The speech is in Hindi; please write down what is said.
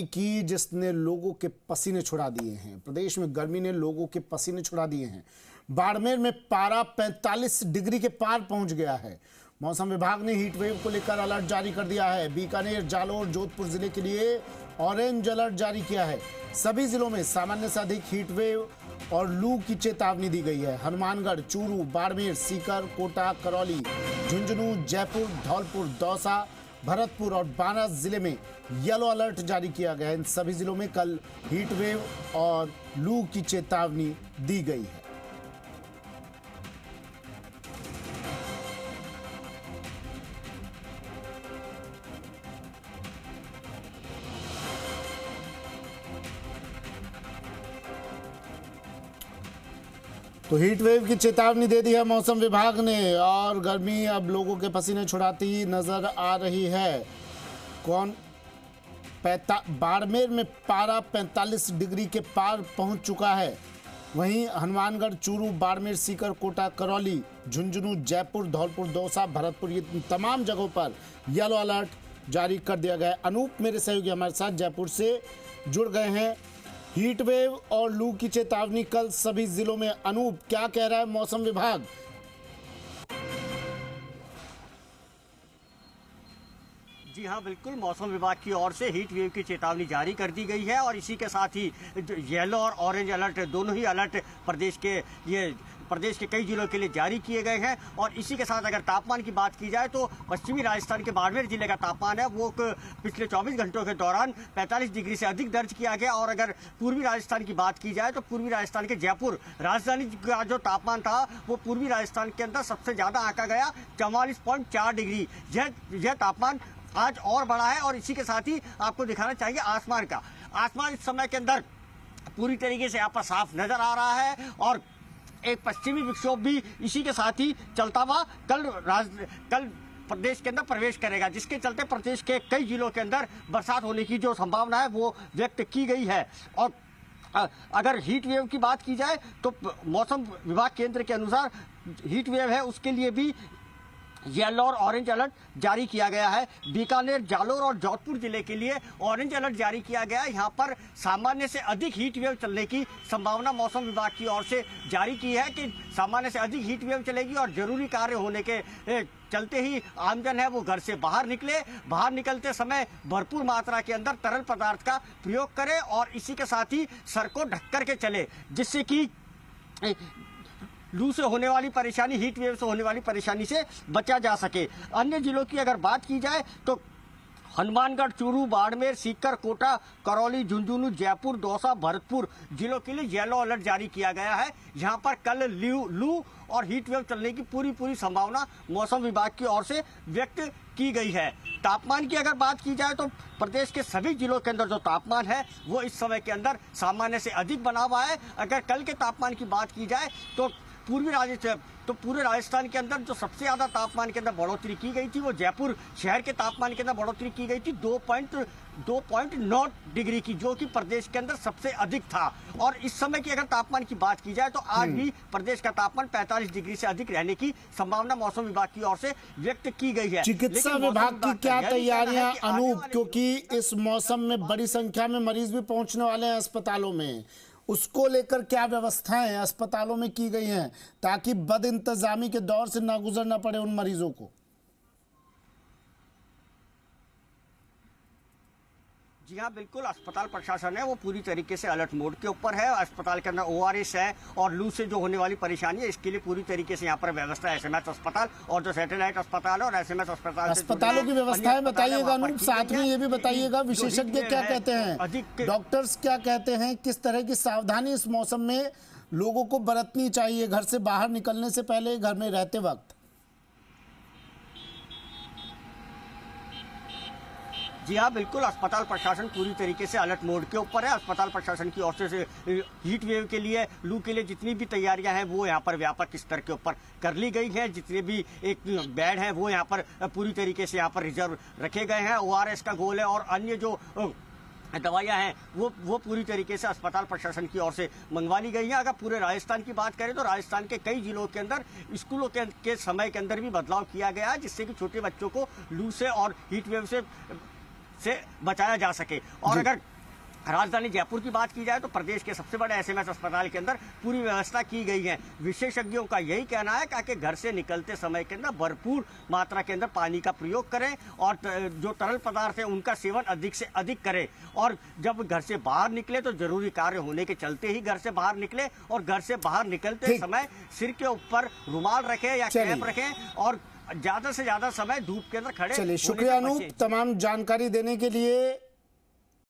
की जिसने लोगों के पसीने छुड़ा दिए हैं। प्रदेश में गर्मी ने लोगों के पसीने छुड़ा दिए हैं। बाड़मेर में पारा 45 डिग्री के पार पहुंच गया है। मौसम विभाग ने हीट वेव को लेकर अलर्ट जारी कर दिया है। बीकानेर, जालोर, जोधपुर जिले के लिए ऑरेंज अलर्ट जारी किया है। सभी जिलों में सामान्य से अधिक हीट वेव और लू की चेतावनी दी गई है। हनुमानगढ़, चूरू, बाड़मेर, सीकर, कोटा, करौली, झुंझुनू, जयपुर, धौलपुर, दौसा, भरतपुर और बारां जिले में येलो अलर्ट जारी किया गया है। इन सभी जिलों में कल हीट वेव और लू की चेतावनी दी गई है। तो हीट वेव की चेतावनी दे दी है मौसम विभाग ने और गर्मी अब लोगों के पसीने छुड़ाती नजर आ रही है। बाड़मेर में पारा 45 डिग्री के पार पहुंच चुका है। वहीं हनुमानगढ़, चूरू, बाड़मेर, सीकर, कोटा, करौली, झुंझुनू, जयपुर, धौलपुर, दौसा, भरतपुर, ये तमाम जगहों पर येलो अलर्ट जारी कर दिया गया है। अनूप मेरे सहयोगी हमारे साथ जयपुर से जुड़ गए हैं। हीट वेव और लू की चेतावनी कल सभी जिलों में। अनूप, क्या कह रहा है मौसम विभाग? जी हाँ, बिल्कुल, मौसम विभाग की ओर से हीट वेव की चेतावनी जारी कर दी गई है और इसी के साथ ही येलो और ऑरेंज अलर्ट, दोनों ही अलर्ट प्रदेश के कई जिलों के लिए जारी किए गए हैं। और इसी के साथ अगर तापमान की बात की जाए तो पश्चिमी राजस्थान के बाड़मेर जिले का तापमान है वो पिछले 24 घंटों के दौरान 45 डिग्री से अधिक दर्ज किया गया। और अगर पूर्वी राजस्थान की बात की जाए तो पूर्वी राजस्थान के जयपुर राजधानी का जो तापमान था वो पूर्वी राजस्थान के अंदर सबसे ज्यादा आंका गया 44.4 डिग्री। यह तापमान आज और बढ़ा है। और इसी के साथ ही आपको दिखाना चाहिए आसमान का। आसमान इस समय के अंदर पूरी तरीके से यहाँ पर साफ नजर आ रहा है और एक पश्चिमी विक्षोभ भी इसी के साथ ही चलता हुआ कल प्रदेश के अंदर प्रवेश करेगा, जिसके चलते प्रदेश के कई जिलों के अंदर बरसात होने की जो संभावना है वो व्यक्त की गई है। और अगर हीट वेव की बात की जाए तो मौसम विभाग केंद्र के अनुसार हीट वेव है उसके लिए भी येलो और ऑरेंज अलर्ट जारी किया गया है। बीकानेर, जालोर और जोधपुर जिले के लिए ऑरेंज अलर्ट जारी किया गया है। यहाँ पर सामान्य से अधिक हीट वेव चलने की संभावना मौसम विभाग की ओर से जारी की है कि सामान्य से अधिक हीट वेव चलेगी और जरूरी कार्य होने के चलते ही आमजन है वो घर से बाहर निकले। बाहर निकलते समय भरपूर मात्रा के अंदर तरल पदार्थ का प्रयोग करे और इसी के साथ ही सर को ढक करके चले, जिससे कि लू से होने वाली परेशानी, हीट वेव से होने वाली परेशानी से बचा जा सके। अन्य जिलों की अगर बात की जाए तो हनुमानगढ़, चूरू, बाड़मेर, सीकर, कोटा, करौली, झुंझुनू, जयपुर, दौसा, भरतपुर जिलों के लिए येलो अलर्ट जारी किया गया है। यहाँ पर कल लू और हीट वेव चलने की पूरी संभावना मौसम विभाग की ओर से व्यक्त की गई है। तापमान की अगर बात की जाए तो प्रदेश के सभी जिलों के अंदर जो तापमान है वो इस समय के अंदर सामान्य से अधिक बना हुआ है। अगर कल के तापमान की बात की जाए तो पूरे राजस्थान के अंदर जो सबसे ज्यादा तापमान के अंदर बढ़ोतरी की गई थी वो जयपुर शहर के तापमान के अंदर बढ़ोतरी की गई थी 2.9 डिग्री की, जो कि प्रदेश के अंदर सबसे अधिक था। और इस समय की अगर तापमान की बात की जाए तो आज भी प्रदेश का तापमान 45 डिग्री से अधिक रहने की संभावना मौसम विभाग की ओर से व्यक्त की गई है। चिकित्सा विभाग की क्या तैयारियां अनूप, क्योंकि इस मौसम में बड़ी संख्या में मरीज भी पहुंचने वाले हैं अस्पतालों में, उसको लेकर क्या व्यवस्थाएं अस्पतालों में की गई हैं ताकि बदइंतजामी के दौर से ना गुजरना पड़े उन मरीजों को? जी हाँ, बिल्कुल, अस्पताल प्रशासन है वो पूरी तरीके से अलर्ट मोड के ऊपर है। अस्पताल के अंदर ORS है और लू से जो होने वाली परेशानी है इसके लिए पूरी तरीके से यहाँ पर व्यवस्था है। SMS अस्पताल और जो सैटेलाइट अस्पताल है और SMS अस्पतालों की व्यवस्थाएं बताइएगा अनूप। साथ में ये भी बताइएगा विशेषज्ञ क्या कहते हैं, डॉक्टर्स क्या कहते हैं, किस तरह की सावधानी इस मौसम में लोगों को बरतनी चाहिए घर से बाहर निकलने से पहले, घर में रहते वक्त? जी हाँ, बिल्कुल, अस्पताल प्रशासन पूरी तरीके से अलर्ट मोड के ऊपर है। अस्पताल प्रशासन की ओर से हीट वेव के लिए, लू के लिए जितनी भी तैयारियां हैं वो यहाँ पर व्यापक स्तर के ऊपर कर ली गई हैं। जितने भी एक बेड हैं वो यहाँ पर पूरी तरीके से यहाँ पर रिजर्व रखे गए हैं। ORS का गोल है और अन्य जो दवाइयां हैं वो पूरी तरीके से अस्पताल प्रशासन की ओर से मंगवा ली गई हैं। अगर पूरे राजस्थान की बात करें तो राजस्थान के कई जिलों के अंदर स्कूलों के समय के अंदर भी बदलाव किया गया है, जिससे कि छोटे बच्चों को लू से और हीट वेव से से बचाया जा सके। और अगर राजधानी जयपुर की बात की जाए तो प्रदेश के सबसे बड़े एसएमएस अस्पताल के अंदर पूरी व्यवस्था की गई है। विशेषज्ञों का यही कहना है कि घर से निकलते समय के अंदर भरपूर मात्रा के अंदर पानी का प्रयोग करें और जो तरल पदार्थ है उनका सेवन अधिक से अधिक करें। और जब घर से बाहर निकले तो जरूरी कार्य होने के चलते ही घर से बाहर निकले, और घर से बाहर निकलते समय सिर के ऊपर रुमाल रखें या कैप रखें और ज्यादा से ज्यादा समय धूप के अंदर खड़े। चलिए, शुक्रिया अनूप, तमाम जानकारी देने के लिए।